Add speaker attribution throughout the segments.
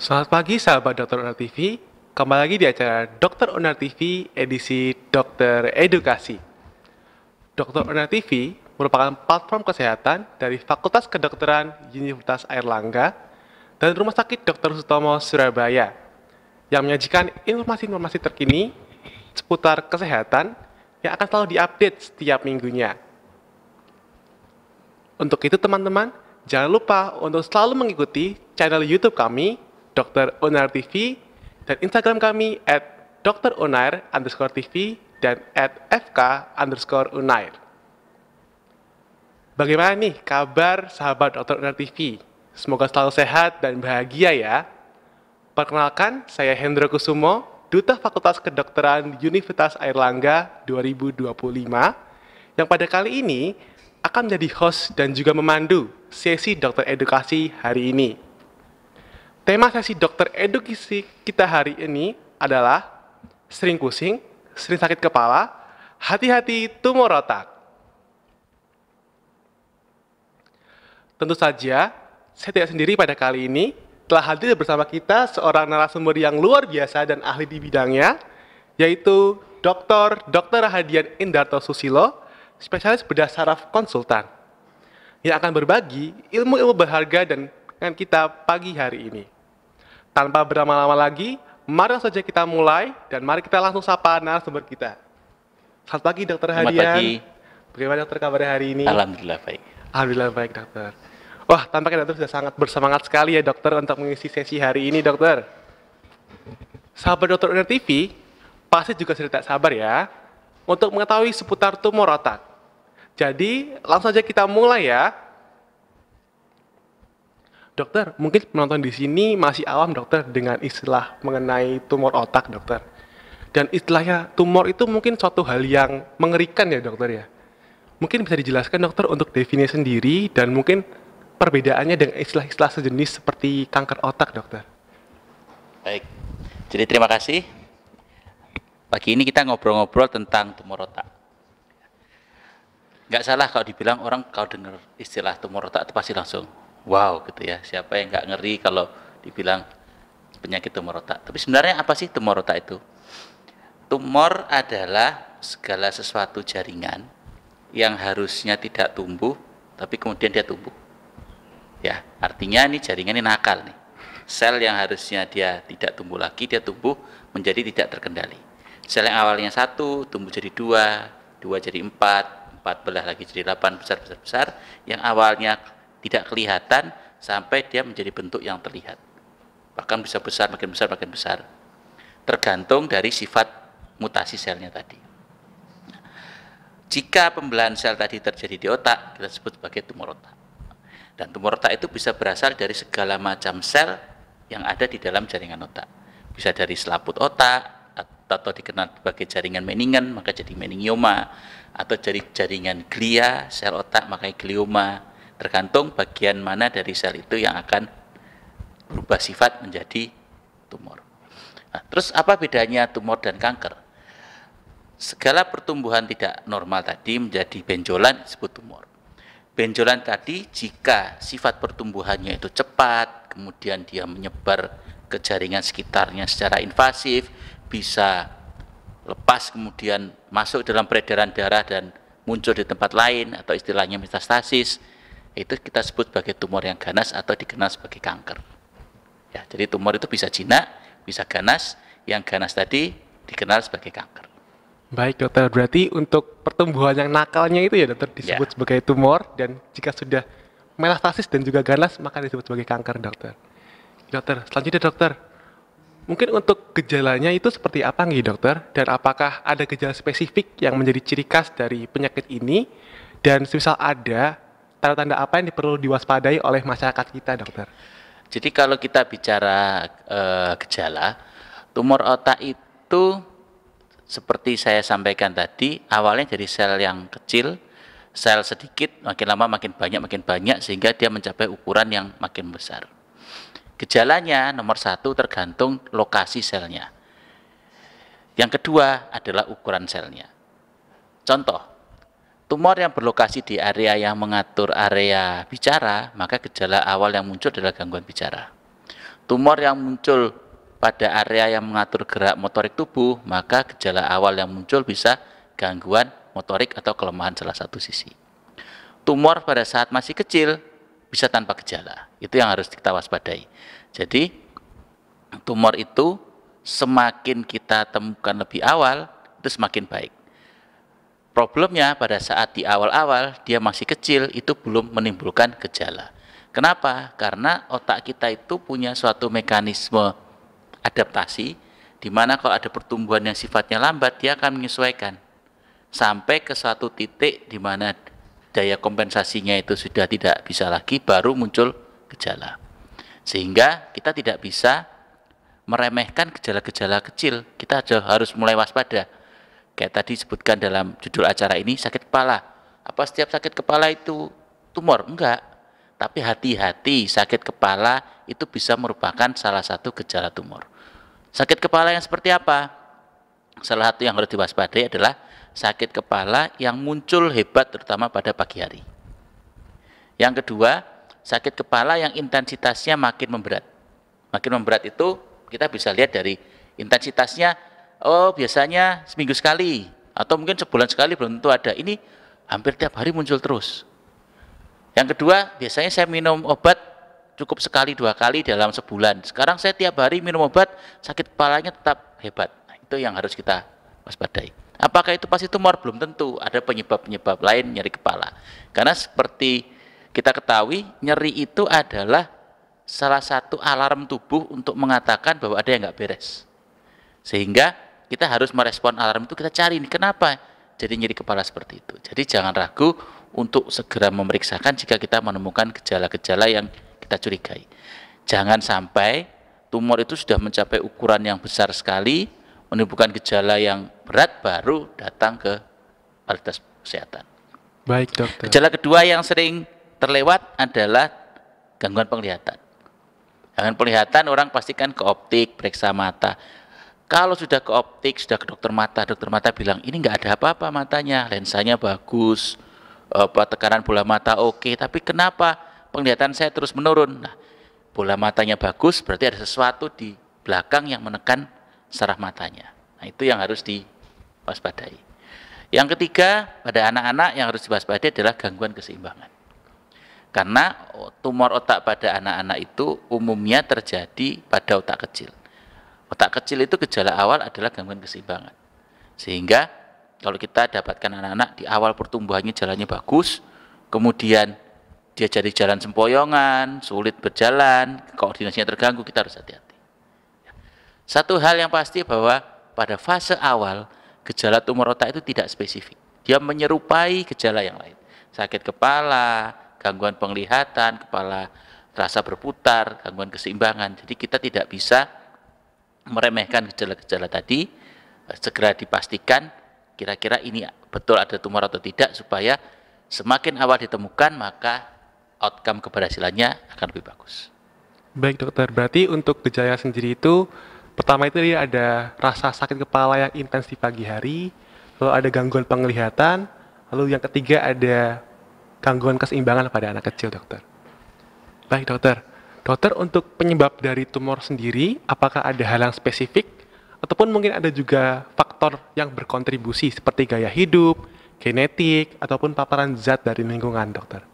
Speaker 1: Selamat pagi sahabat Dokter Unar TV. Kembali lagi di acara Dokter Unar TV edisi Dokter Edukasi. Dokter Unar TV merupakan platform kesehatan dari Fakultas Kedokteran Universitas Airlangga dan Rumah Sakit Dr. Sutomo Surabaya yang menyajikan informasi-informasi terkini seputar kesehatan yang akan selalu diupdate setiap minggunya. Untuk itu teman-teman, jangan lupa untuk selalu mengikuti channel YouTube kami, Dr. Unair TV, dan Instagram kami @drunair_tv dan @fk_unair. Bagaimana nih kabar sahabat Dr. Unair TV? Semoga selalu sehat dan bahagia ya. Perkenalkan, saya Hendro Kusumo, Duta Fakultas Kedokteran Universitas Airlangga 2025, yang pada kali ini akan menjadi host dan juga memandu sesi dokter edukasi hari ini. Tema sesi dokter edukasi kita hari ini adalah sering pusing, sering sakit kepala, hati-hati tumor otak. Tentu saja, saya tidak sendiri pada kali ini. Telah hadir bersama kita seorang narasumber yang luar biasa dan ahli di bidangnya, yaitu Dr. Rahadian Indarto Susilo, spesialis bedah saraf konsultan, yang akan berbagi ilmu-ilmu berharga dengan kita pagi hari ini. Tanpa berlama-lama lagi, mari saja kita mulai dan mari kita langsung sapa narasumber kita. Selamat pagi Dokter Rahadian.
Speaker 2: Selamat pagi.
Speaker 1: Bagaimana dokter kabarnya hari ini?
Speaker 2: Alhamdulillah baik.
Speaker 1: Alhamdulillah baik dokter. Wah, tampaknya dokter sudah sangat bersemangat sekali ya dokter untuk mengisi sesi hari ini dokter. Sahabat Dokter Unair TV pasti juga sudah tak sabar ya untuk mengetahui seputar tumor otak. Jadi langsung saja kita mulai ya. Dokter, mungkin penonton di sini masih awam dokter dengan istilah mengenai tumor otak dokter. Dan istilahnya tumor itu mungkin suatu hal yang mengerikan ya dokter ya. Mungkin bisa dijelaskan dokter untuk definisi sendiri dan mungkin perbedaannya dengan istilah-istilah sejenis seperti kanker otak dokter.
Speaker 2: Baik. Jadi terima kasih. Pagi ini kita ngobrol-ngobrol tentang tumor otak. Nggak salah kalau dibilang orang kalau dengar istilah tumor otak itu pasti langsung wow gitu ya. Siapa yang nggak ngeri kalau dibilang penyakit tumor otak. Tapi sebenarnya apa sih tumor otak itu? Tumor adalah segala sesuatu jaringan yang harusnya tidak tumbuh, tapi kemudian dia tumbuh. Ya, artinya ini jaringan ini nakal nih. Sel yang harusnya dia tidak tumbuh lagi, dia tumbuh menjadi tidak terkendali. Sel yang awalnya 1 tumbuh jadi 2, 2 jadi 4, 4 belah lagi jadi 8, besar, yang awalnya tidak kelihatan sampai dia menjadi bentuk yang terlihat. Bahkan bisa besar, makin besar, makin besar. Tergantung dari sifat mutasi selnya tadi. Jika pembelahan sel tadi terjadi di otak, kita sebut sebagai tumor otak. Dan tumor otak itu bisa berasal dari segala macam sel yang ada di dalam jaringan otak. Bisa dari selaput otak, atau dikenal sebagai jaringan meningen, maka jadi meningioma, atau dari jaringan glia, sel otak, maka glioma. Tergantung bagian mana dari sel itu yang akan berubah sifat menjadi tumor. Nah, terus apa bedanya tumor dan kanker? Segala pertumbuhan tidak normal tadi menjadi benjolan disebut tumor. Benjolan tadi jika sifat pertumbuhannya itu cepat, kemudian dia menyebar ke jaringan sekitarnya secara invasif, bisa lepas kemudian masuk dalam peredaran darah dan muncul di tempat lain atau istilahnya metastasis, itu kita sebut sebagai tumor yang ganas atau dikenal sebagai kanker. Ya, jadi tumor itu bisa jinak, bisa ganas. Yang ganas tadi dikenal sebagai kanker.
Speaker 1: Baik dokter, berarti untuk pertumbuhan yang nakalnya itu ya dokter disebut sebagai tumor, dan jika sudah metastasis dan juga ganas maka disebut sebagai kanker dokter. Dokter, selanjutnya dokter, mungkin untuk gejalanya itu seperti apa nih dokter? Dan apakah ada gejala spesifik yang menjadi ciri khas dari penyakit ini? Dan semisal ada, tanda-tanda apa yang perlu diwaspadai oleh masyarakat kita dokter?
Speaker 2: Jadi kalau kita bicara gejala, tumor otak itu seperti saya sampaikan tadi, awalnya dari sel yang kecil, sel sedikit, makin lama makin banyak, sehingga dia mencapai ukuran yang makin besar. Gejalanya nomor 1 tergantung lokasi selnya. Yang kedua adalah ukuran selnya. Contoh, tumor yang berlokasi di area yang mengatur area bicara, maka gejala awal yang muncul adalah gangguan bicara. Tumor yang muncul pada area yang mengatur gerak motorik tubuh, maka gejala awal yang muncul bisa gangguan motorik atau kelemahan salah satu sisi. Tumor pada saat masih kecil bisa tanpa gejala. Itu yang harus kita waspadai. Jadi tumor itu semakin kita temukan lebih awal, itu semakin baik. Problemnya pada saat di awal-awal dia masih kecil, itu belum menimbulkan gejala. Kenapa? Karena otak kita itu punya suatu mekanisme adaptasi, di mana kalau ada pertumbuhan yang sifatnya lambat, dia akan menyesuaikan sampai ke suatu titik di mana daya kompensasinya itu sudah tidak bisa lagi, baru muncul gejala. Sehingga kita tidak bisa meremehkan gejala-gejala kecil, kita harus mulai waspada. Kayak tadi disebutkan dalam judul acara ini, sakit kepala. Apa setiap sakit kepala itu tumor? Enggak. Tapi hati-hati, sakit kepala itu bisa merupakan salah satu gejala tumor. Sakit kepala yang seperti apa? Salah satu yang harus diwaspadai adalah sakit kepala yang muncul hebat terutama pada pagi hari. Yang kedua, sakit kepala yang intensitasnya makin memberat. Makin memberat itu kita bisa lihat dari intensitasnya, oh biasanya seminggu sekali, atau mungkin sebulan sekali belum tentu ada. Ini hampir tiap hari muncul terus. Yang kedua, biasanya saya minum obat cukup sekali 2 kali dalam sebulan. Sekarang saya tiap hari minum obat, sakit kepalanya tetap hebat. Nah, itu yang harus kita waspadai. Apakah itu pasti tumor? Belum tentu. Ada penyebab-penyebab lain nyeri kepala. Karena seperti kita ketahui, nyeri itu adalah salah satu alarm tubuh untuk mengatakan bahwa ada yang nggak beres. Sehingga kita harus merespon alarm itu, kita cari ini kenapa jadi nyeri kepala seperti itu. Jadi jangan ragu untuk segera memeriksakan jika kita menemukan gejala-gejala yang kita curigai. Jangan sampai tumor itu sudah mencapai ukuran yang besar sekali, menimbulkan gejala yang berat, baru datang ke fasilitas kesehatan.
Speaker 1: Baik dokter.
Speaker 2: Gejala kedua yang sering terlewat adalah gangguan penglihatan. Gangguan penglihatan orang pastikan ke optik, periksa mata. Kalau sudah ke optik, sudah ke dokter mata bilang ini nggak ada apa-apa matanya, lensanya bagus, tekanan bola mata oke, tapi kenapa penglihatan saya terus menurun? Nah, bola matanya bagus, berarti ada sesuatu di belakang yang menekan saraf matanya. Nah, itu yang harus diwaspadai. Yang ketiga, pada anak-anak yang harus diwaspadai adalah gangguan keseimbangan. Karena tumor otak pada anak-anak itu umumnya terjadi pada otak kecil. Otak kecil itu gejala awal adalah gangguan keseimbangan. Sehingga kalau kita dapatkan anak-anak di awal pertumbuhannya jalannya bagus, kemudian dia jadi jalan sempoyongan, sulit berjalan, koordinasinya terganggu, kita harus hati-hati. Satu hal yang pasti bahwa pada fase awal, gejala tumor otak itu tidak spesifik. Dia menyerupai gejala yang lain. Sakit kepala, gangguan penglihatan, kepala terasa berputar, gangguan keseimbangan. Jadi kita tidak bisa meremehkan gejala-gejala tadi, segera dipastikan kira-kira ini betul ada tumor atau tidak, supaya semakin awal ditemukan maka outcome keberhasilannya akan lebih bagus.
Speaker 1: Baik dokter, berarti untuk gejala sendiri itu pertama itu dia ada rasa sakit kepala yang intens di pagi hari, lalu ada gangguan penglihatan, lalu yang ketiga ada gangguan keseimbangan pada anak kecil dokter. Baik dokter, untuk penyebab dari tumor sendiri, apakah ada hal yang spesifik ataupun mungkin ada juga faktor yang berkontribusi seperti gaya hidup, genetik, ataupun paparan zat dari lingkungan, dokter?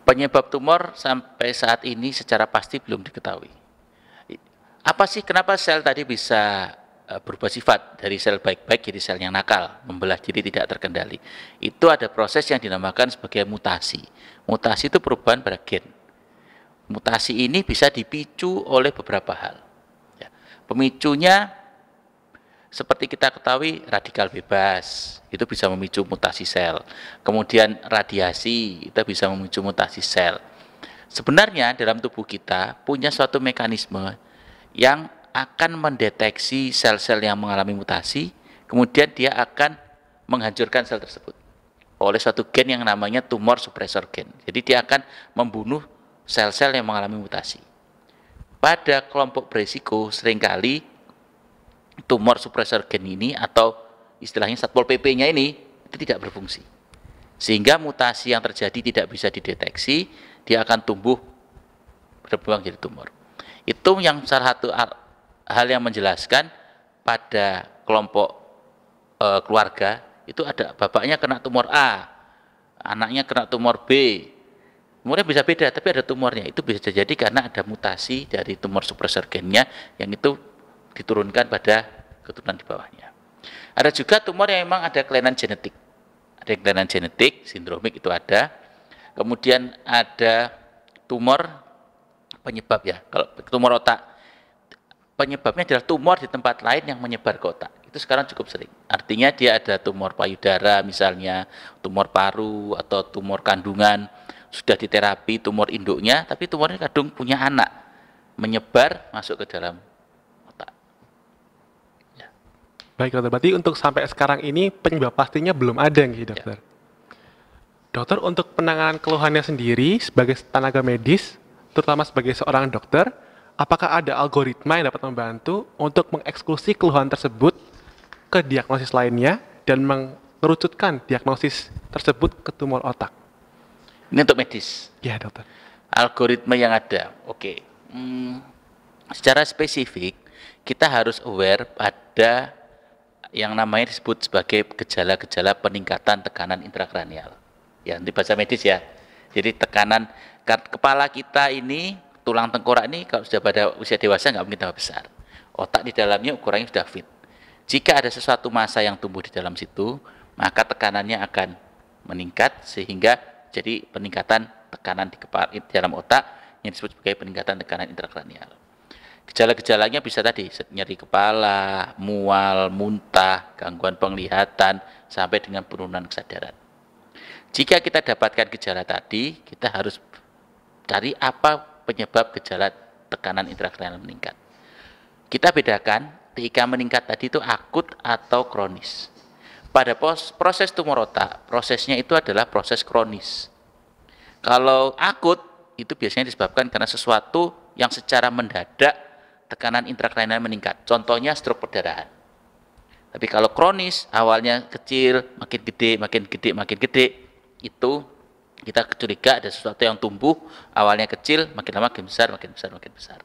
Speaker 2: Penyebab tumor sampai saat ini secara pasti belum diketahui. Apa sih, kenapa sel tadi bisa berubah sifat dari sel baik-baik jadi sel yang nakal, membelah diri tidak terkendali? Itu ada proses yang dinamakan sebagai mutasi. Mutasi itu perubahan pada gen. Mutasi ini bisa dipicu oleh beberapa hal. Pemicunya seperti kita ketahui, radikal bebas itu bisa memicu mutasi sel. Kemudian radiasi itu bisa memicu mutasi sel. Sebenarnya dalam tubuh kita punya suatu mekanisme yang akan mendeteksi sel-sel yang mengalami mutasi, kemudian dia akan menghancurkan sel tersebut oleh suatu gen yang namanya tumor suppressor gen. Jadi dia akan membunuh sel-sel yang mengalami mutasi. Pada kelompok berisiko seringkali tumor suppressor gen ini atau istilahnya Satpol PP-nya ini itu tidak berfungsi. Sehingga mutasi yang terjadi tidak bisa dideteksi, dia akan tumbuh berkembang jadi tumor. Itu yang salah satu hal yang menjelaskan pada kelompok keluarga itu ada bapaknya kena tumor A, anaknya kena tumor B. Umurnya bisa beda, tapi ada tumornya. Itu bisa jadi karena ada mutasi dari tumor suppressor gennya yang itu diturunkan pada keturunan di bawahnya. Ada juga tumor yang memang ada kelainan genetik. Ada kelainan genetik, sindromik itu ada. Kemudian ada tumor penyebab ya. Kalau tumor otak, penyebabnya adalah tumor di tempat lain yang menyebar ke otak. Itu sekarang cukup sering. Artinya dia ada tumor payudara misalnya, tumor paru atau tumor kandungan, sudah diterapi tumor induknya, tapi tumornya kadang punya anak, menyebar masuk ke dalam otak. Ya.
Speaker 1: Baik dokter, berarti untuk sampai sekarang ini penyebab pastinya belum ada nih dokter. Ya. Dokter, untuk penanganan keluhannya sendiri sebagai tenaga medis, terutama sebagai seorang dokter, apakah ada algoritma yang dapat membantu untuk mengeksklusi keluhan tersebut ke diagnosis lainnya dan mengerucutkan diagnosis tersebut ke tumor otak?
Speaker 2: Ini untuk medis.
Speaker 1: Ya dokter.
Speaker 2: Algoritma yang ada, oke. Secara spesifik kita harus aware pada yang namanya disebut sebagai gejala-gejala peningkatan tekanan intrakranial. Ya, nanti bahasa medis ya. Jadi tekanan kepala kita ini, tulang tengkorak ini kalau sudah pada usia dewasa nggak mungkin tambah besar. Otak di dalamnya ukurannya sudah fit. Jika ada sesuatu massa yang tumbuh di dalam situ, maka tekanannya akan meningkat sehingga jadi peningkatan tekanan di dalam otak yang disebut sebagai peningkatan tekanan intrakranial. Gejala-gejalanya bisa tadi nyeri kepala, mual, muntah, gangguan penglihatan, sampai dengan penurunan kesadaran. Jika kita dapatkan gejala tadi, kita harus cari apa penyebab gejala tekanan intrakranial meningkat. Kita bedakan ketika meningkat tadi itu akut atau kronis. Pada proses tumor otak, prosesnya itu adalah proses kronis. Kalau akut, itu biasanya disebabkan karena sesuatu yang secara mendadak tekanan intrakranial meningkat. Contohnya stroke perdarahan. Tapi kalau kronis, awalnya kecil, makin gede, makin gede, makin gede, itu kita curiga ada sesuatu yang tumbuh, awalnya kecil, makin lama makin besar, makin besar, makin besar.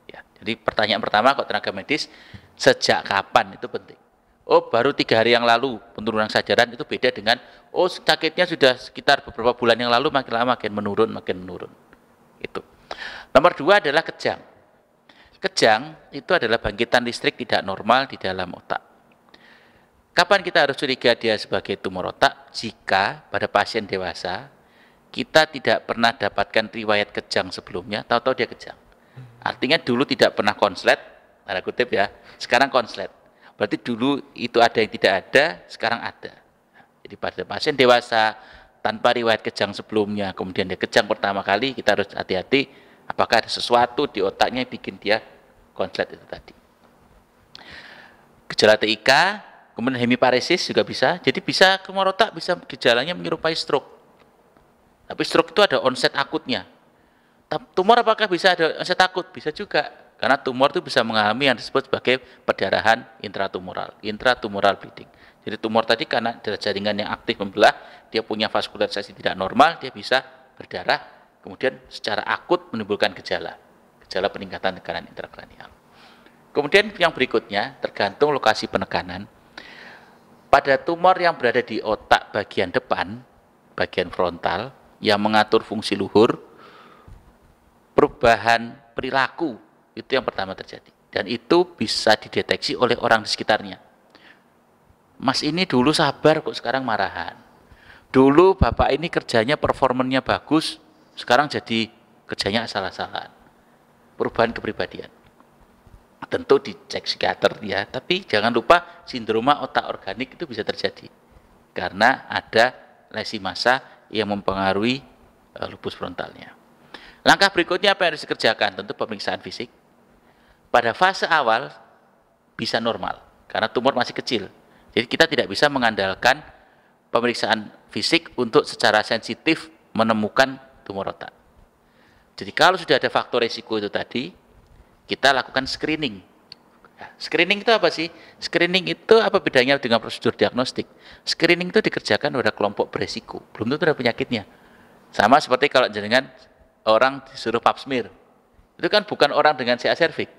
Speaker 2: Ya, jadi pertanyaan pertama kalau tenaga medis, sejak kapan itu penting. Oh, baru 3 hari yang lalu penurunan kesadaran, itu beda dengan oh sakitnya sudah sekitar beberapa bulan yang lalu, makin lama makin menurun. Itu. Nomor 2 adalah kejang. Kejang itu adalah bangkitan listrik tidak normal di dalam otak. Kapan kita harus curiga dia sebagai tumor otak? Jika pada pasien dewasa kita tidak pernah dapatkan riwayat kejang sebelumnya, tahu-tahu dia kejang. Artinya dulu tidak pernah konslet, tanda kutip ya, sekarang konslet. Berarti dulu itu ada yang tidak ada, sekarang ada. Jadi pada pasien dewasa tanpa riwayat kejang sebelumnya, kemudian dia kejang pertama kali, kita harus hati-hati apakah ada sesuatu di otaknya yang bikin dia konslet itu tadi. Gejala TIK, kemudian hemiparesis juga bisa. Jadi bisa tumor otak bisa gejalanya menyerupai stroke. Tapi stroke itu ada onset akutnya. Tumor apakah bisa ada onset akut? Bisa juga. Karena tumor itu bisa mengalami yang disebut sebagai perdarahan intratumoral bleeding. Jadi tumor tadi karena ada jaringan yang aktif membelah, dia punya vaskularisasi tidak normal, dia bisa berdarah, kemudian secara akut menimbulkan gejala peningkatan tekanan intrakranial. Kemudian yang berikutnya, tergantung lokasi penekanan. Pada tumor yang berada di otak bagian depan, bagian frontal, yang mengatur fungsi luhur, perubahan perilaku itu yang pertama terjadi. Dan itu bisa dideteksi oleh orang di sekitarnya. Mas ini dulu sabar kok sekarang marahan. Dulu bapak ini kerjanya performanya bagus, sekarang jadi kerjanya asal-asalan. Perubahan kepribadian. Tentu dicek psikiater ya, tapi jangan lupa sindroma otak organik itu bisa terjadi. Karena ada lesi massa yang mempengaruhi lubus frontalnya. Langkah berikutnya apa yang harus dikerjakan? Tentu pemeriksaan fisik. Pada fase awal bisa normal, karena tumor masih kecil. Jadi kita tidak bisa mengandalkan pemeriksaan fisik untuk secara sensitif menemukan tumor otak. Jadi kalau sudah ada faktor risiko itu tadi, kita lakukan screening. Screening itu apa sih? Screening itu apa bedanya dengan prosedur diagnostik? Screening itu dikerjakan pada kelompok beresiko, belum tentu ada penyakitnya. Sama seperti kalau jenengan orang disuruh pap smear, Itu kan bukan orang dengan CA cervix,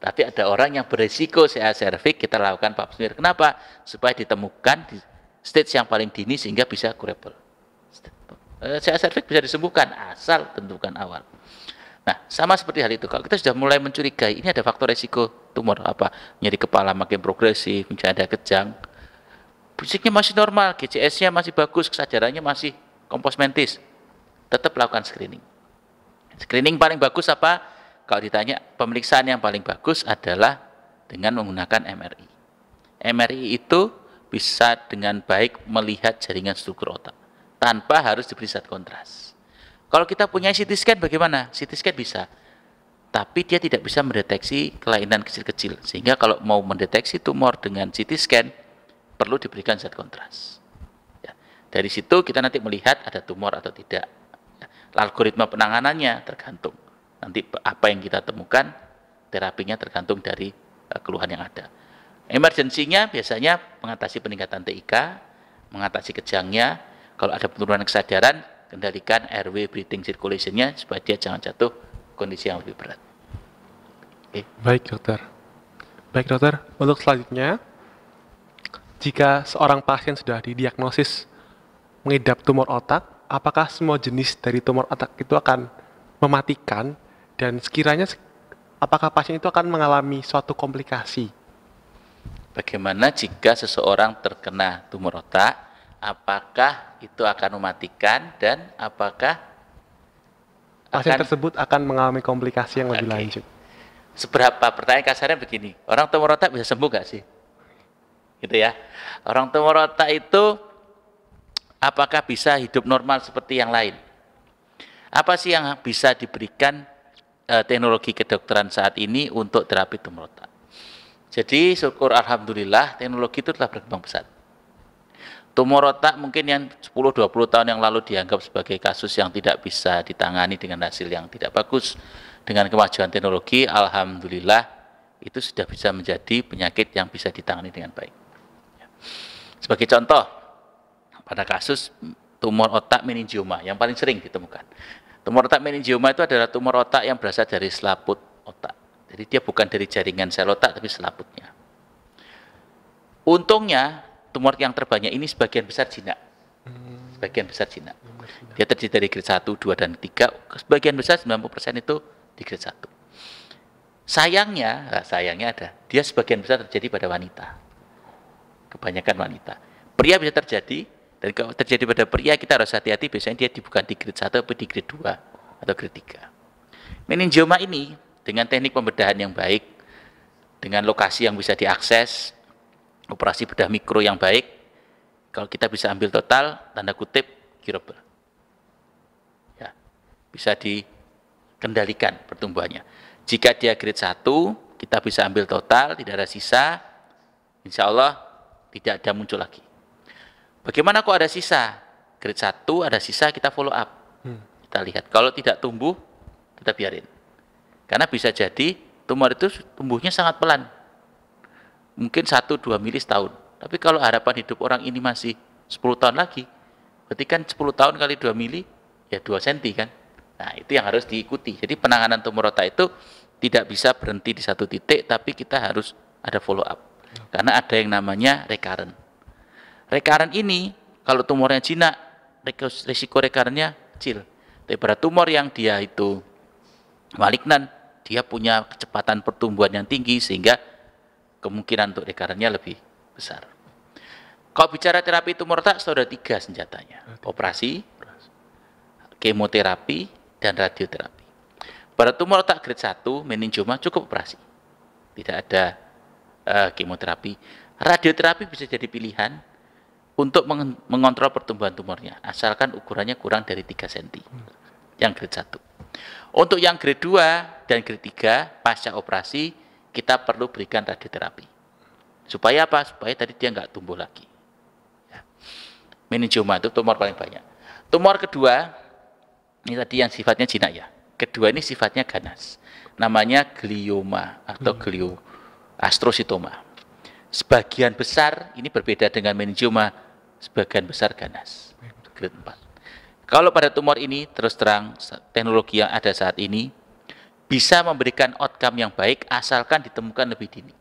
Speaker 2: tapi ada orang yang berisiko CA cervix, kita lakukan pap smear. Kenapa? Supaya ditemukan di stage yang paling dini sehingga bisa curable. CA cervix bisa disembuhkan asal tentukan awal. Nah, sama seperti hal itu. Kalau kita sudah mulai mencurigai, ini ada faktor resiko tumor apa? Nyeri kepala makin progresif, misalnya ada kejang, fisiknya masih normal, GCS-nya masih bagus, kesadarannya masih kompos mentis, tetap lakukan screening. Screening paling bagus apa? Kalau ditanya, pemeriksaan yang paling bagus adalah dengan menggunakan MRI. MRI itu bisa dengan baik melihat jaringan struktur otak, tanpa harus diberi zat kontras. Kalau kita punya CT scan bagaimana? CT scan bisa, tapi dia tidak bisa mendeteksi kelainan kecil-kecil. Sehingga kalau mau mendeteksi tumor dengan CT scan, perlu diberikan zat kontras. Ya. Dari situ kita nanti melihat ada tumor atau tidak. Ya. Algoritma penanganannya tergantung. Nanti apa yang kita temukan, terapinya tergantung dari keluhan yang ada. Emergensinya biasanya mengatasi peningkatan TIK, mengatasi kejangnya. Kalau ada penurunan kesadaran, kendalikan airway breathing circulation-nya supaya dia jangan jatuh kondisi yang lebih berat.
Speaker 1: Oke. Baik dokter, untuk selanjutnya, jika seorang pasien sudah didiagnosis mengidap tumor otak, apakah semua jenis dari tumor otak itu akan mematikan, dan sekiranya apakah pasien itu akan mengalami suatu komplikasi?
Speaker 2: Bagaimana jika seseorang terkena tumor otak, apakah itu akan mematikan dan apakah
Speaker 1: pasien tersebut akan mengalami komplikasi yang lebih lanjut?
Speaker 2: Seberapa, pertanyaan kasarnya begini, orang tumor otak bisa sembuh nggak sih? Gitu ya. Orang tumor otak itu apakah bisa hidup normal seperti yang lain? Apa sih yang bisa diberikan teknologi kedokteran saat ini untuk terapi tumor otak? Jadi syukur alhamdulillah teknologi itu telah berkembang pesat. Tumor otak mungkin yang 10-20 tahun yang lalu dianggap sebagai kasus yang tidak bisa ditangani dengan hasil yang tidak bagus. Dengan kemajuan teknologi, alhamdulillah itu sudah bisa menjadi penyakit yang bisa ditangani dengan baik. Sebagai contoh, pada kasus tumor otak meningioma yang paling sering ditemukan. Tumor otak meningioma itu adalah tumor otak yang berasal dari selaput otak. Jadi dia bukan dari jaringan sel otak, tapi selaputnya. Untungnya, tumor yang terbanyak ini sebagian besar jinak. Sebagian besar jinak. Dia terdiri dari grade 1, 2, dan 3. Sebagian besar, 90% itu di grade 1. Sayangnya ada, dia sebagian besar terjadi pada wanita. Kebanyakan wanita. Pria bisa terjadi, dan kalau terjadi pada pria kita harus hati-hati, biasanya dia bukan di grade 1 tapi di grade 2 atau grade 3. Meningioma ini dengan teknik pembedahan yang baik, dengan lokasi yang bisa diakses, operasi bedah mikro yang baik, kalau kita bisa ambil total, tanda kutip, curable. Ya, bisa dikendalikan pertumbuhannya. Jika dia grade 1, kita bisa ambil total, tidak ada sisa, insya Allah tidak ada muncul lagi. Bagaimana kok ada sisa? Grade 1 ada sisa, kita follow up. Kita lihat, kalau tidak tumbuh, kita biarin. Karena bisa jadi tumor itu tumbuhnya sangat pelan. Mungkin 1-2 mili setahun. Tapi kalau harapan hidup orang ini masih 10 tahun lagi, berarti kan 10 tahun kali 2 mili, ya 2 senti kan. Nah, itu yang harus diikuti. Jadi penanganan tumor otak itu tidak bisa berhenti di satu titik, tapi kita harus ada follow up. Karena ada yang namanya recurrent. Recurrent ini, kalau tumornya jinak, risiko recurrentnya kecil. Tapi pada tumor yang dia itu malignan, dia punya kecepatan pertumbuhan yang tinggi, sehingga kemungkinan untuk recurrentnya lebih besar. Kalau bicara terapi tumor otak, sudah 3 senjatanya. Operasi, kemoterapi, dan radioterapi. Pada tumor otak grade 1, meningioma, cukup operasi. Tidak ada kemoterapi. Radioterapi bisa jadi pilihan untuk mengontrol pertumbuhan tumornya, asalkan ukurannya kurang dari 3 cm. Yang grade 1. Untuk yang grade 2 dan grade 3, pasca operasi, kita perlu berikan radioterapi. Supaya apa? Supaya tadi dia nggak tumbuh lagi. Ya. Meningioma itu tumor paling banyak. Tumor kedua, ini tadi yang sifatnya jinak ya. Kedua ini sifatnya ganas. Namanya glioma atau glioastrositoma. Sebagian besar, ini berbeda dengan meningioma, sebagian besar ganas. Grade 4. Kalau pada tumor ini, terus terang, teknologi yang ada saat ini, bisa memberikan outcome yang baik asalkan ditemukan lebih dini.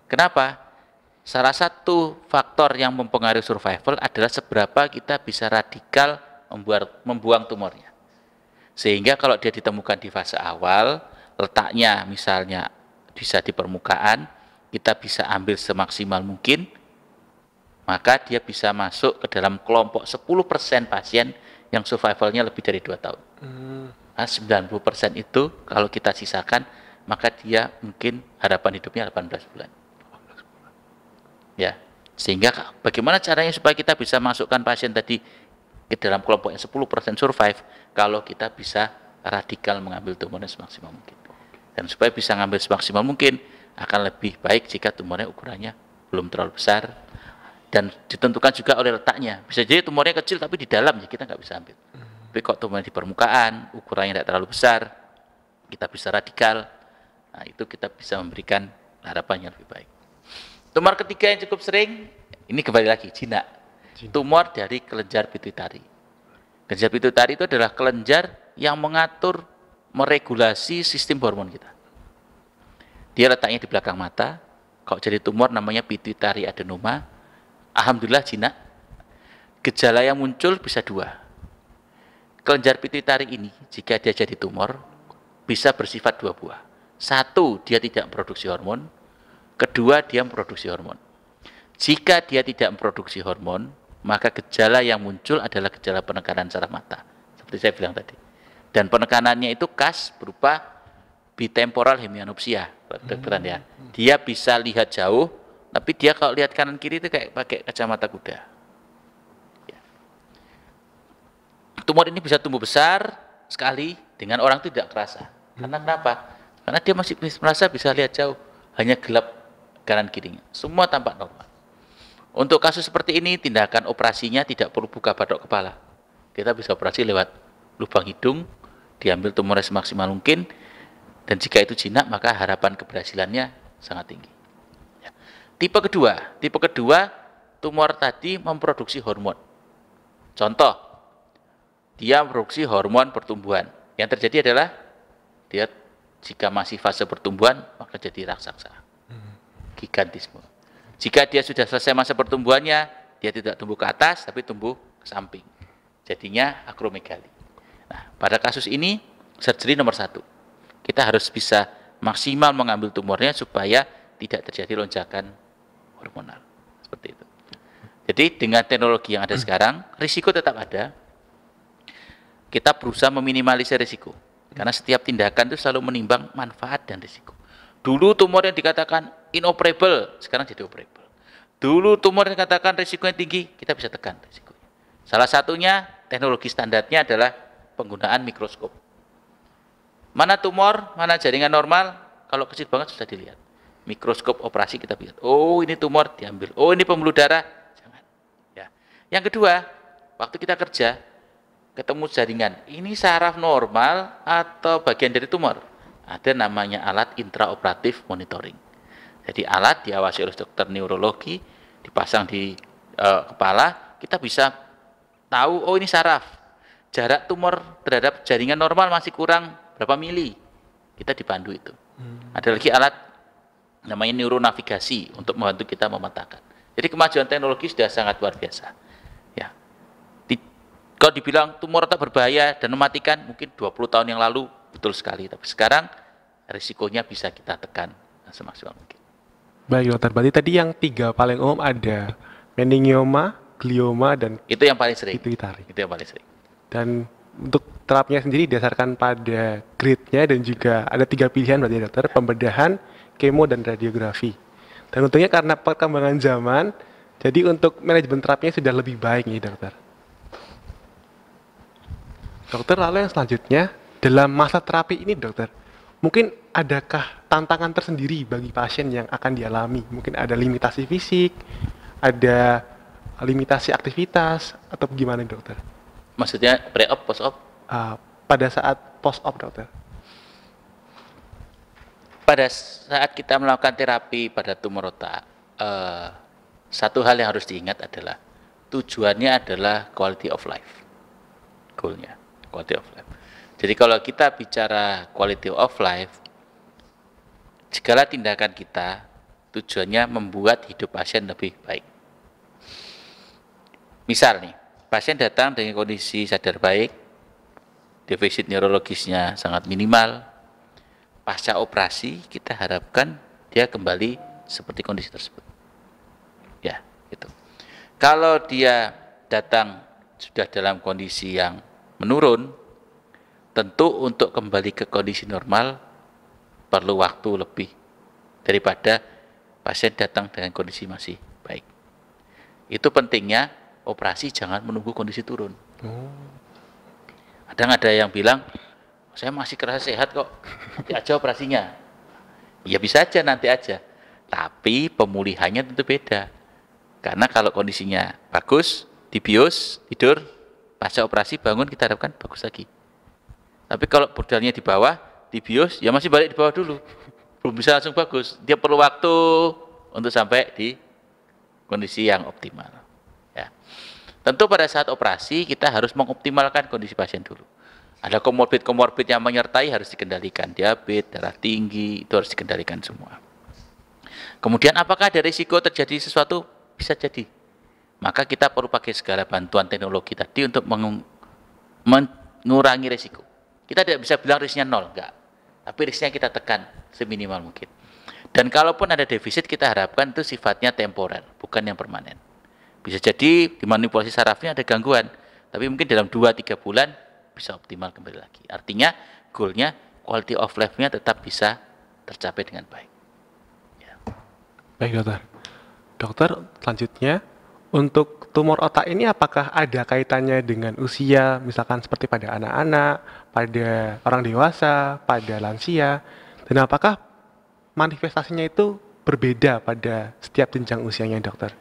Speaker 2: Kenapa? Salah satu faktor yang mempengaruhi survival adalah seberapa kita bisa radikal membuang tumornya. Sehingga kalau dia ditemukan di fase awal, letaknya misalnya bisa di permukaan, kita bisa ambil semaksimal mungkin, maka dia bisa masuk ke dalam kelompok 10% pasien yang survivalnya lebih dari 2 tahun. 90% itu kalau kita sisakan, maka dia mungkin harapan hidupnya 18 bulan. Ya, sehingga bagaimana caranya supaya kita bisa masukkan pasien tadi ke dalam kelompok yang 10% survive, kalau kita bisa radikal mengambil tumornya semaksimal mungkin. Dan supaya bisa ngambil semaksimal mungkin, akan lebih baik jika tumornya ukurannya belum terlalu besar, dan ditentukan juga oleh letaknya. Bisa jadi tumornya kecil tapi di dalam, ya kita nggak bisa ambil. Tapi kok tumornya di permukaan, ukurannya tidak terlalu besar, kita bisa radikal, nah itu kita bisa memberikan harapan yang lebih baik. Tumor ketiga yang cukup sering, ini kembali lagi, jinak. Tumor dari kelenjar pituitari. Kelenjar pituitari itu adalah kelenjar yang mengatur, meregulasi sistem hormon kita. Dia letaknya di belakang mata. Kalau jadi tumor namanya pituitary adenoma. Alhamdulillah jinak. Gejala yang muncul bisa 2. Kelenjar pituitari ini, jika dia jadi tumor, bisa bersifat 2 buah. 1, dia tidak memproduksi hormon. 2, dia memproduksi hormon. Jika dia tidak memproduksi hormon, maka gejala yang muncul adalah gejala penekanan saraf mata, seperti saya bilang tadi. Dan penekanannya itu khas berupa bitemporal hemianopsia, ya. Dia bisa lihat jauh, tapi dia kalau lihat kanan kiri itu kayak pakai kacamata kuda. Ya. Tumor ini bisa tumbuh besar sekali dengan orang itu tidak kerasa. Karena kenapa? Karena dia masih merasa bisa lihat jauh, hanya gelap kanan kirinya. Semua tampak normal. Untuk kasus seperti ini, tindakan operasinya tidak perlu buka batok kepala. Kita bisa operasi lewat lubang hidung, diambil tumornya semaksimal mungkin, dan jika itu jinak, maka harapan keberhasilannya sangat tinggi. Ya. Tipe kedua, tumor tadi memproduksi hormon. Contoh, dia memproduksi hormon pertumbuhan. Yang terjadi adalah, dia jika masih fase pertumbuhan, maka jadi raksasa. Gigantisme. Jika dia sudah selesai masa pertumbuhannya, dia tidak tumbuh ke atas, tapi tumbuh ke samping. Jadinya akromegali. Nah, pada kasus ini, surgery nomor 1. Kita harus bisa maksimal mengambil tumornya supaya tidak terjadi lonjakan hormonal. Seperti itu. Jadi dengan teknologi yang ada sekarang, risiko tetap ada. Kita berusaha meminimalisir risiko. Karena setiap tindakan itu selalu menimbang manfaat dan risiko. Dulu tumor yang dikatakan inoperable, sekarang jadi operable. Dulu tumor yang dikatakan risikonya tinggi, kita bisa tekan risikonya. Salah satunya, teknologi standarnya adalah penggunaan mikroskop. Mana tumor, mana jaringan normal, kalau kecil banget sudah dilihat. Mikroskop operasi kita lihat, oh ini tumor diambil, oh ini pembuluh darah, jangan. Ya. Yang kedua, waktu kita kerja, ketemu jaringan, ini saraf normal atau bagian dari tumor? Ada namanya alat intraoperatif monitoring. Jadi alat diawasi oleh dokter neurologi, dipasang di kepala, kita bisa tahu, oh ini saraf. Jarak tumor terhadap jaringan normal masih kurang berapa mili. Kita dipandu itu. Ada lagi alat namanya neuronavigasi untuk membantu kita memetakan. Jadi kemajuan teknologi sudah sangat luar biasa. Ya. Kalau dibilang tumor otak berbahaya dan mematikan, mungkin 20 tahun yang lalu betul sekali. Tapi sekarang risikonya bisa kita tekan semaksimal mungkin.
Speaker 1: Baik dokter, berarti tadi yang 3 paling umum ada meningioma, glioma, dan
Speaker 2: itu yang paling sering.
Speaker 1: pituitari.
Speaker 2: Itu yang paling sering.
Speaker 1: Dan untuk terapinya sendiri didasarkan pada grade-nya dan juga ada 3 pilihan berarti dokter, pembedahan, kemo, dan radiografi. Dan untungnya karena perkembangan zaman, jadi untuk manajemen terapinya sudah lebih baik nih dokter. Dokter, lalu yang selanjutnya, dalam masa terapi ini dokter, mungkin adakah tantangan tersendiri bagi pasien yang akan dialami? Mungkin ada limitasi fisik, ada limitasi aktivitas, atau gimana dokter?
Speaker 2: Maksudnya pre-op, post-op?
Speaker 1: Pada saat post-op dokter.
Speaker 2: Pada saat kita melakukan terapi pada tumor otak, satu hal yang harus diingat adalah tujuannya adalah quality of life, goalnya. quality of life. Jadi kalau kita bicara quality of life, segala tindakan kita tujuannya membuat hidup pasien lebih baik. Misal nih, pasien datang dengan kondisi sadar baik, defisit neurologisnya sangat minimal, pasca operasi kita harapkan dia kembali seperti kondisi tersebut. Ya, gitu. Kalau dia datang sudah dalam kondisi yang menurun, tentu untuk kembali ke kondisi normal perlu waktu lebih daripada pasien datang dengan kondisi masih baik. Itu pentingnya operasi jangan menunggu kondisi turun. Kadang ada yang bilang, saya masih kerasa sehat kok, nanti aja operasinya. Ya bisa aja, nanti aja. Tapi pemulihannya tentu beda. Karena kalau kondisinya bagus, dibius, tidur, pasca operasi bangun kita harapkan bagus lagi. Tapi kalau bordernya di bawah, dibius, ya masih balik di bawah dulu. Belum bisa langsung bagus. Dia perlu waktu untuk sampai di kondisi yang optimal. Ya. Tentu pada saat operasi kita harus mengoptimalkan kondisi pasien dulu. Ada komorbid-komorbid yang menyertai harus dikendalikan. Diabetes, darah tinggi, itu harus dikendalikan semua. Kemudian apakah ada risiko terjadi sesuatu? Bisa jadi. Maka kita perlu pakai segala bantuan teknologi tadi untuk mengurangi risiko. Kita tidak bisa bilang risknya 0, enggak. Tapi risknya kita tekan seminimal mungkin. Dan kalaupun ada defisit, kita harapkan itu sifatnya temporer, bukan yang permanen. Bisa jadi dimanipulasi sarafnya ada gangguan, tapi mungkin dalam 2-3 bulan bisa optimal kembali lagi. Artinya goalnya quality of life-nya tetap bisa tercapai dengan baik. Ya.
Speaker 1: Baik dokter. Dokter, selanjutnya untuk tumor otak ini apakah ada kaitannya dengan usia, misalkan seperti pada anak-anak, pada orang dewasa, pada lansia, dan apakah manifestasinya itu berbeda pada setiap jenjang usianya dokter?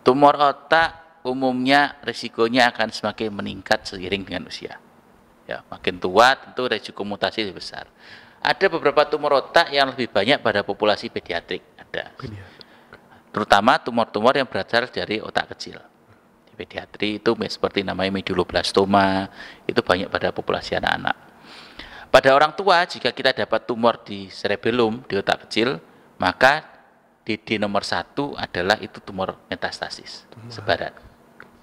Speaker 2: Tumor otak umumnya risikonya akan semakin meningkat seiring dengan usia. Ya, makin tua tentu risiko mutasi lebih besar. Ada beberapa tumor otak yang lebih banyak pada populasi pediatrik, ada. Terutama tumor-tumor yang berasal dari otak kecil. Di pediatri itu seperti namanya medulloblastoma, itu banyak pada populasi anak-anak. Pada orang tua, jika kita dapat tumor di cerebellum, di otak kecil, maka DD nomor 1 adalah itu tumor metastasis, sebaran.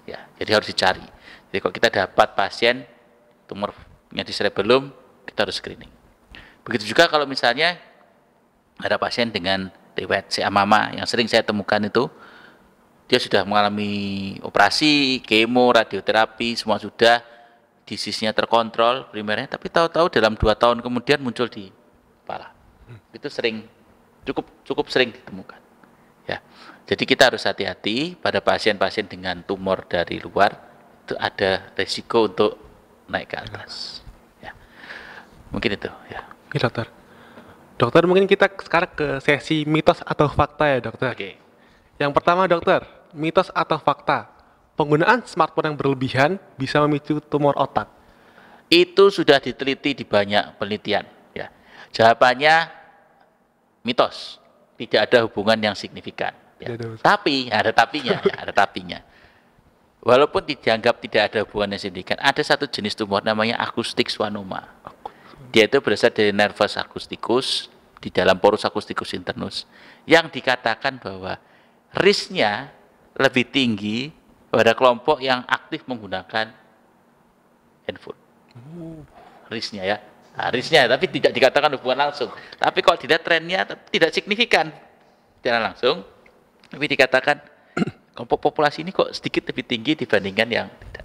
Speaker 2: Ya, jadi harus dicari. Jadi kalau kita dapat pasien tumornya di cerebellum, kita harus screening. Begitu juga kalau misalnya ada pasien dengan riwayat CA mama yang sering saya temukan itu, dia sudah mengalami operasi, kemo, radioterapi, semua sudah, disisnya terkontrol primernya, tapi tahu-tahu dalam 2 tahun kemudian muncul di kepala. Itu sering, cukup sering ditemukan. Ya, jadi kita harus hati-hati pada pasien-pasien dengan tumor dari luar, itu ada resiko untuk naik ke atas. Ya, mungkin itu. Ya.
Speaker 1: Oke dokter. Dokter, mungkin kita sekarang ke sesi mitos atau fakta ya dokter.
Speaker 2: Oke.
Speaker 1: Yang pertama dokter, mitos atau fakta, penggunaan smartphone yang berlebihan bisa memicu tumor otak.
Speaker 2: Itu sudah diteliti di banyak penelitian. Ya. Jawabannya mitos, tidak ada hubungan yang signifikan. Ya. Tapi ada tapinya, ya, ada tapinya. Walaupun dianggap tidak ada hubungan yang signifikan, ada satu jenis tumor namanya acoustic schwannoma. Dia itu berasal dari nervus acousticus di dalam porus acousticus internus, yang dikatakan bahwa risknya lebih tinggi pada kelompok yang aktif menggunakan handphone. Risknya ya, nah, risknya, tapi tidak dikatakan hubungan langsung. Tapi kalau tidak trennya tidak signifikan secara langsung, tapi dikatakan kelompok populasi ini kok sedikit lebih tinggi dibandingkan yang tidak.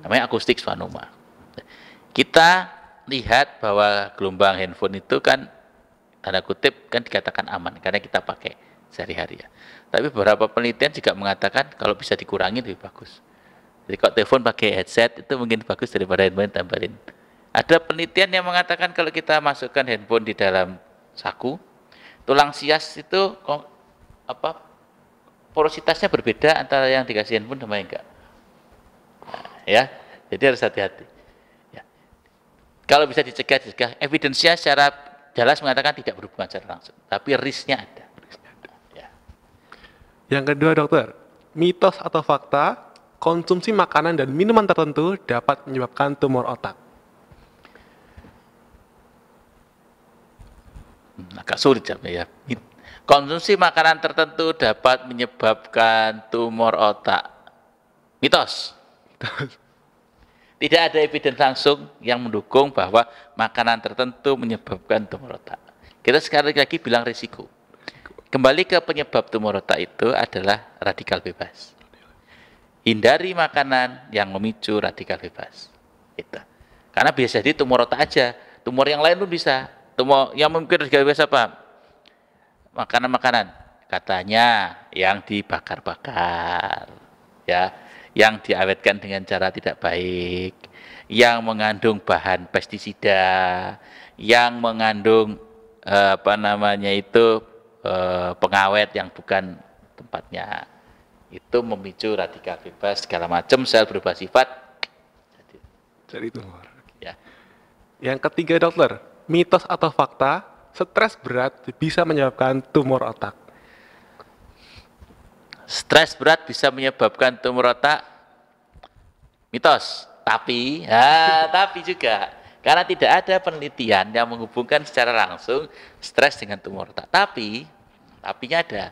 Speaker 2: Namanya acoustic schwannoma. Kita lihat bahwa gelombang handphone itu kan tanda kutip kan dikatakan aman karena kita pakai sehari-hari ya. Tapi beberapa penelitian juga mengatakan kalau bisa dikurangi lebih bagus. Jadi kalau telepon pakai headset itu mungkin bagus daripada handphone tambahin. Ada penelitian yang mengatakan kalau kita masukkan handphone di dalam saku, tulang sias itu porositasnya berbeda antara yang dikasih handphone sama yang enggak. Nah, ya, jadi harus hati-hati. Kalau bisa dicegah, evidence-nya secara jelas mengatakan tidak berhubungan secara langsung, tapi risknya ada. Ya.
Speaker 1: Yang kedua dokter, mitos atau fakta, konsumsi makanan dan minuman tertentu dapat menyebabkan tumor otak?
Speaker 2: Agak sulit jawabnya ya. Konsumsi makanan tertentu dapat menyebabkan tumor otak. Mitos. Tidak ada evidence langsung yang mendukung bahwa makanan tertentu menyebabkan tumor otak. Kita sekali lagi bilang risiko. Kembali ke penyebab tumor otak itu adalah radikal bebas. Hindari makanan yang memicu radikal bebas. Itu. Karena biasa jadi tumor otak aja. Tumor yang lain pun bisa. Tumor yang memicu radikal bebas apa? Makanan-makanan. Katanya yang dibakar-bakar. Ya, yang diawetkan dengan cara tidak baik, yang mengandung bahan pestisida, yang mengandung pengawet yang bukan tempatnya, itu memicu radikal bebas segala macam, sel berubah sifat
Speaker 1: Jadi tumor.
Speaker 2: ya.
Speaker 1: Yang ketiga dokter, mitos atau fakta, stres berat bisa menyebabkan tumor otak?
Speaker 2: Stres berat bisa menyebabkan tumor otak, mitos. Tapi juga karena tidak ada penelitian yang menghubungkan secara langsung stres dengan tumor otak. Tapinya ada.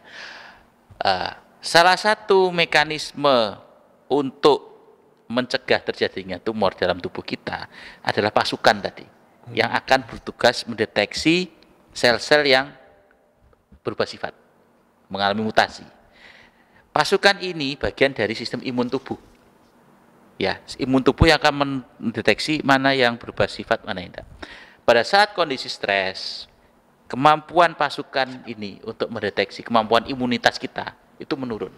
Speaker 2: Salah satu mekanisme untuk mencegah terjadinya tumor dalam tubuh kita adalah pasukan tadi yang akan bertugas mendeteksi sel-sel yang berubah sifat, mengalami mutasi. Pasukan ini bagian dari sistem imun tubuh. Ya, imun tubuh yang akan mendeteksi mana yang berubah sifat, mana yang tidak. Pada saat kondisi stres, kemampuan pasukan ini untuk mendeteksi, kemampuan imunitas kita itu menurun.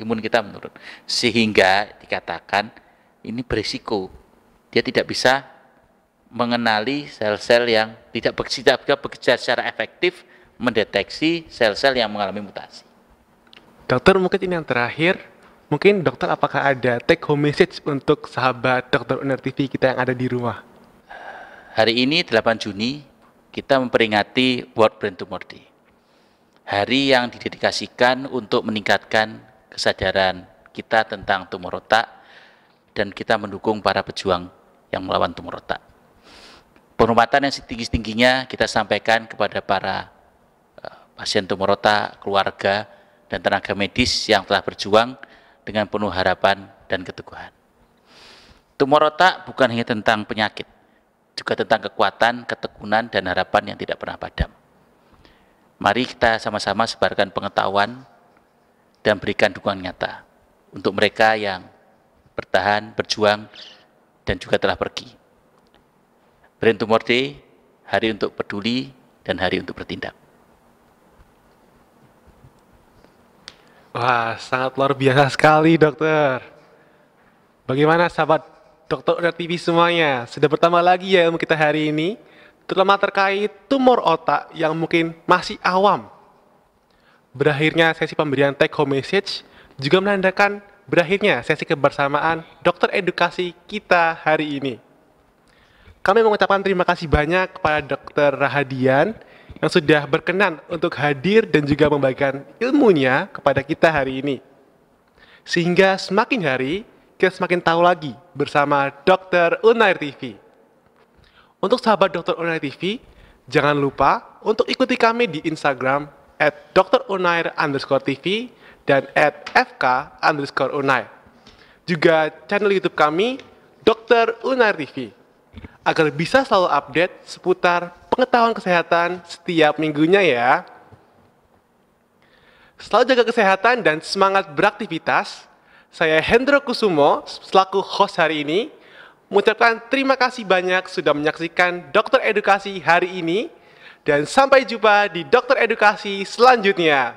Speaker 2: Imun kita menurun. Sehingga dikatakan ini berisiko. Dia tidak bisa mengenali sel-sel yang tidak bekerja secara efektif mendeteksi sel-sel yang mengalami mutasi.
Speaker 1: Dokter, mungkin ini yang terakhir. Mungkin dokter, apakah ada take home message untuk sahabat Dokter Unair TV kita yang ada di rumah?
Speaker 2: Hari ini 8 Juni kita memperingati World Brain Tumor Day. Hari yang didedikasikan untuk meningkatkan kesadaran kita tentang tumor otak dan kita mendukung para pejuang yang melawan tumor otak. Penghormatan yang setinggi-tingginya kita sampaikan kepada para pasien tumor otak, keluarga, dan tenaga medis yang telah berjuang dengan penuh harapan dan keteguhan. Tumor otak bukan hanya tentang penyakit, juga tentang kekuatan, ketekunan, dan harapan yang tidak pernah padam. Mari kita sama-sama sebarkan pengetahuan dan berikan dukungan nyata untuk mereka yang bertahan, berjuang, dan juga telah pergi. Brain Tumor Day, hari untuk peduli dan hari untuk bertindak.
Speaker 1: Wah, sangat luar biasa sekali dokter. Bagaimana sahabat Dokter Unair TV semuanya? Sudah bertambah lagi ya ilmu kita hari ini, terutama terkait tumor otak yang mungkin masih awam. Berakhirnya sesi pemberian take home message juga menandakan berakhirnya sesi kebersamaan dokter edukasi kita hari ini. Kami mengucapkan terima kasih banyak kepada Dokter Rahadian yang sudah berkenan untuk hadir dan juga membagikan ilmunya kepada kita hari ini. Sehingga semakin hari, kita semakin tahu lagi bersama Dokter Unair TV. Untuk sahabat Dokter Unair TV, jangan lupa untuk ikuti kami di Instagram @drunair_tv dan @fk_unair. Juga channel YouTube kami, Dokter Unair TV, agar bisa selalu update seputar pengetahuan kesehatan setiap minggunya ya. Selalu jaga kesehatan dan semangat beraktivitas. Saya Hendro Kusumo, selaku host hari ini, mengucapkan terima kasih banyak sudah menyaksikan Dokter Edukasi hari ini, dan sampai jumpa di Dokter Edukasi selanjutnya.